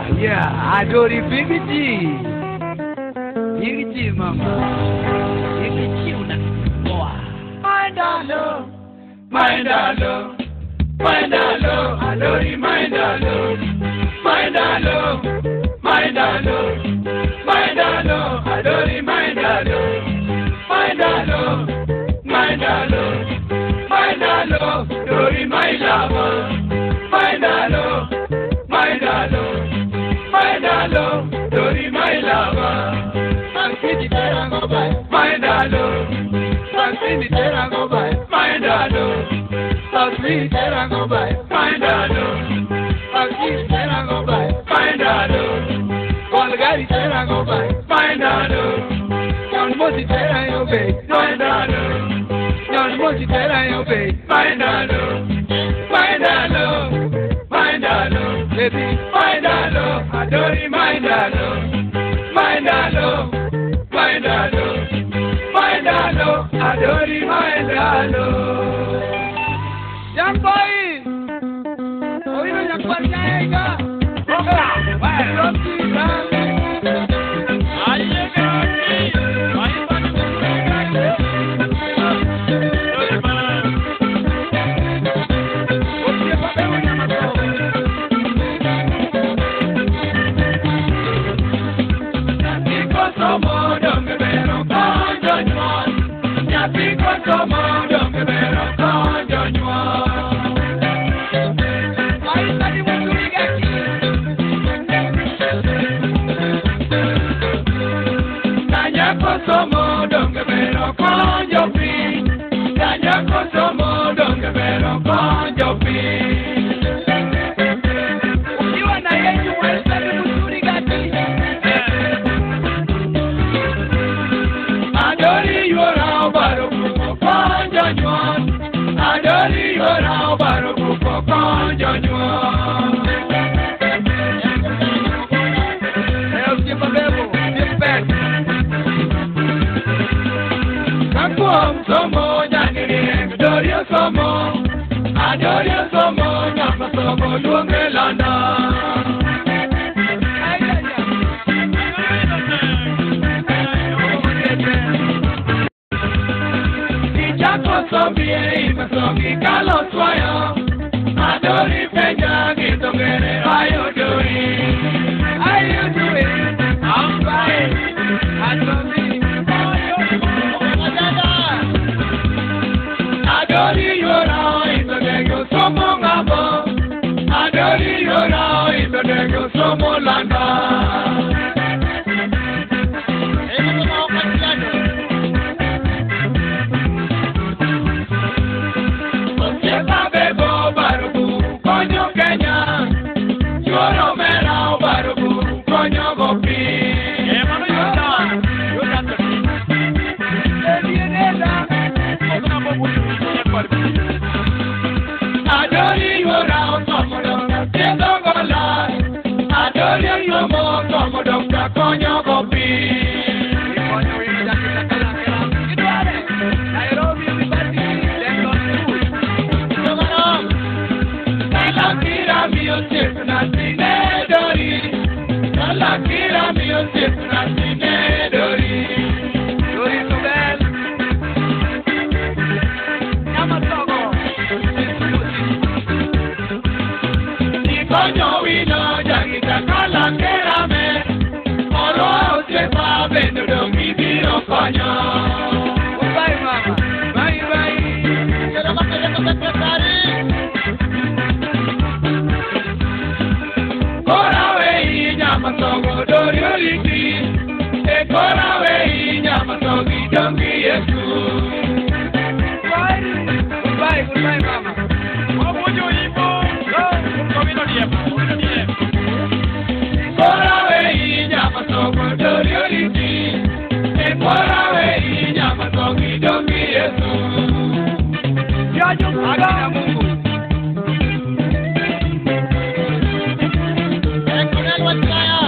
Yeah, adori Big G. Big G, mama. Big G, unakuwa. Mindalo, mindalo, mindalo, adori mindalo, mindalo, mindalo, mindalo, adori mindalo, mindalo, mindalo, mindalo, adori my lover, mindalo. Mindalo, mindalo, dori my lover. Sankini tera go by. Mindalo, sankini tera go by. Mindalo, sankini tera go by. Mindalo, sankini tera go by. Mindalo, Golgari tera go by. Mindalo, John Mosi tera yo bay. Mindalo, John Mosi tera yo bay. Mindalo, mindalo. Mindalo, baby, mindalo, adori mindalo, mindalo, mindalo, mindalo, adori mindalo. Young boy, oh you know young boy, yeah, Somo donge bero konjo pi, kanya kosomo donge bero konjo pi. Ukiwa na Yesu wewe ni mzuri gati. Adori yora baro kuko konjo nywan, adori yora baro kuko konjo nywan. Somo nyangiri Dorio somo Adorio somo Nyamba somo Luangelana Nijako sobie Imasogi kalo swayo Adori peja Gitongere How you doing? How you doing? I'm fine Adori Adori yora itodego somo ngabo Adori yora itodego somo landa Ochepa bebo barubu konyo Kenya Yoro mera barubu konyo gopi Emano yota Adori yora otomodo Tiendo gola Adori yomo otomodo Konyo gopi Konyo wino jakita kalakela Kidware Nairobi University Denton School Yomano Kalakira miyo chefu na sine dori Kalakira miyo chefu na sine dori Dori tubel Konyo wino jagita kala kerame Oro ausepa bendo dongi biro konyo Bye mama, bye bye Kera makanya kakakari Korawe inyama sogo dori oliki Korawe inyama sogi dongi yesu Bye, goodbye mama Wabujo ipo Korawe inyama sogo dori oliki Korawe inyama sogi dongi yesu Yajo akina Mungu Ekonel wataya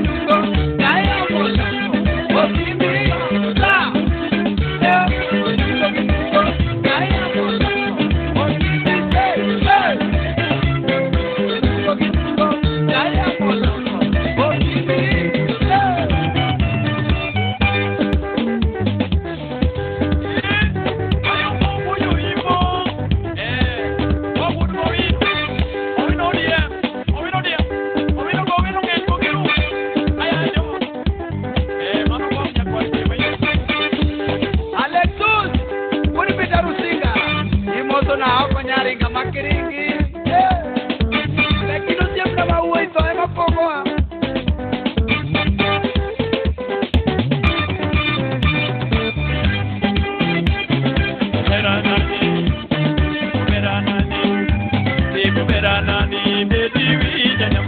Nungo Kaya mola Osimi La Nungo Kaya mola Osimi La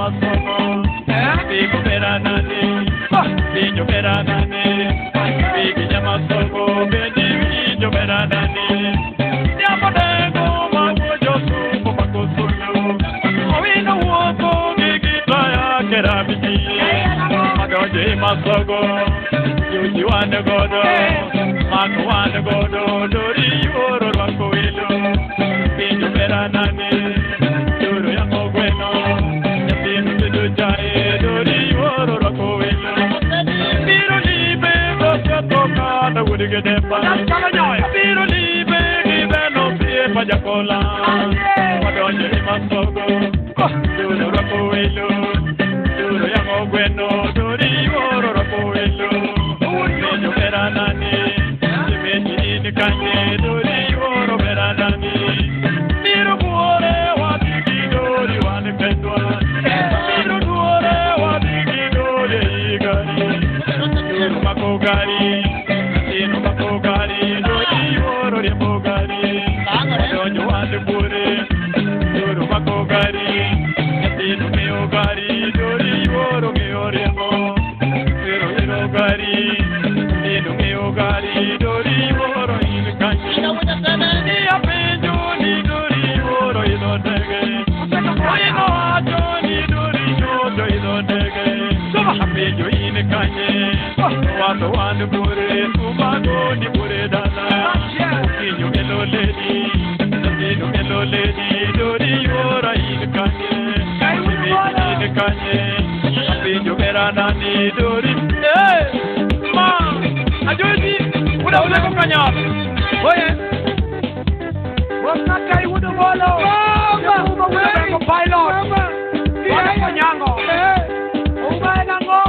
masomo. Bigo beranani, bigo beranani, bigo masomo, bigo beranani. Diamo dengo magojo sumo makosuno. Owino wopo gigita ya kerabiti. Magojo masogo, yuji wane godo, mako wane godo, dori yoro wako ilo. Bigo beranani, yoro ya mogweno. Jae dori woro rako ilo biro libe bosya toka na wudige demba biro libe gibe no pie pajakola wadonje masogo duro rako ilo duro yango gweno dori woro rako ilo biro beranani jimeni ni kanye dori woro beranani biro buore wadigi dori wane pendwa Makogari, ino makogari, dori woro re makogari, donyo wande bure, doro makogari, ino meogari, dori woro meoremo, ino gari, ino meogari, dori woro ino kanyi, ni apenjo ni dori woro ino dege, ino ajo ni dori nodo ino dege, apenjo ino kanyi. Wando wando bure, umago ni bure dana. Kinyo melo lady, dori ora inkanye. Inkanye, apinyo beranani dori. Ma, ajoji, uda kukanya. Oye, wakakai uda bolo. Uda pilot. Uda kanyango. Uda nango.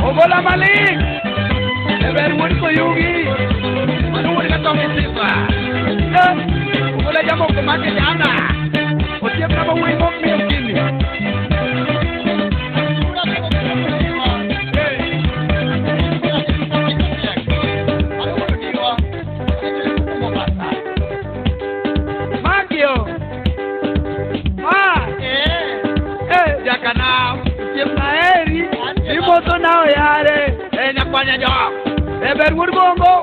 Obola Malik, ever word for Yugi, anu word ka tong sipa. Obola jamo ko mati jana. O tiap na bawi mo mi kini. Magio. ber wur bongo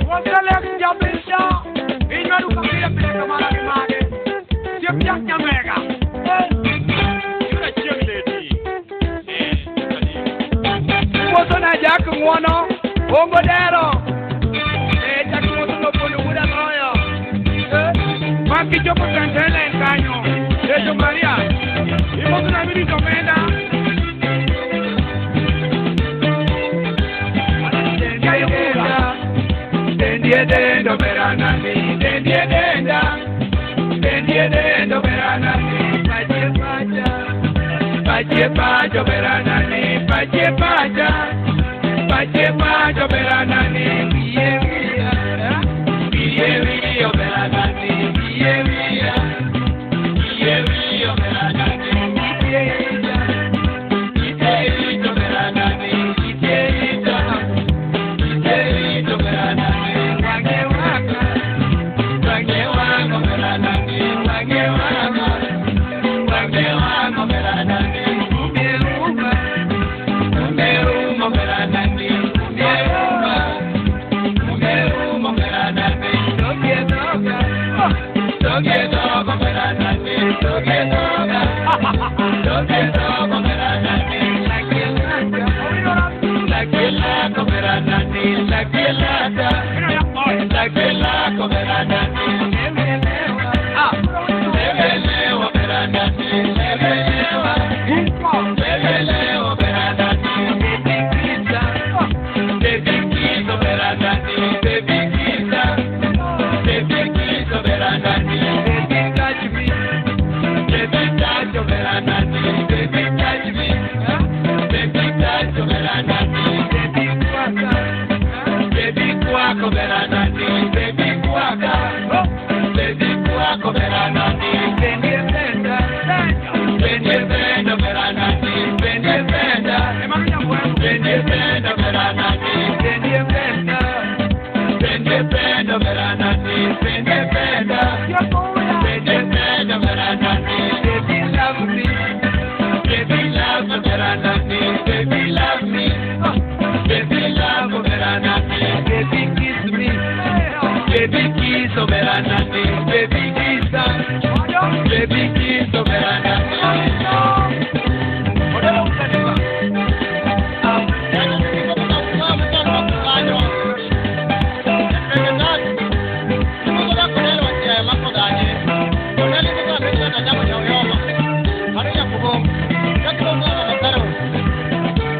Wasalek jabisha Inmaru kakira pila kamara kimade Siap jak nyamega Yura chiang lady. Moto na jak ngono Bongo dero Jak moto no pulu muda noyo Maki joko kantele enkanyo Yesu Maria Imoto na miri komenda Dendiedendo beranani, dendiedenda, dendiedendo beranani, pache pacha, pache pacho beranani, pache pacha, pache pacho beranani, biye biyo beranani, biye biyo beranani, iteito beranani, iteito beranani.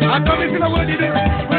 I'm coming to the world.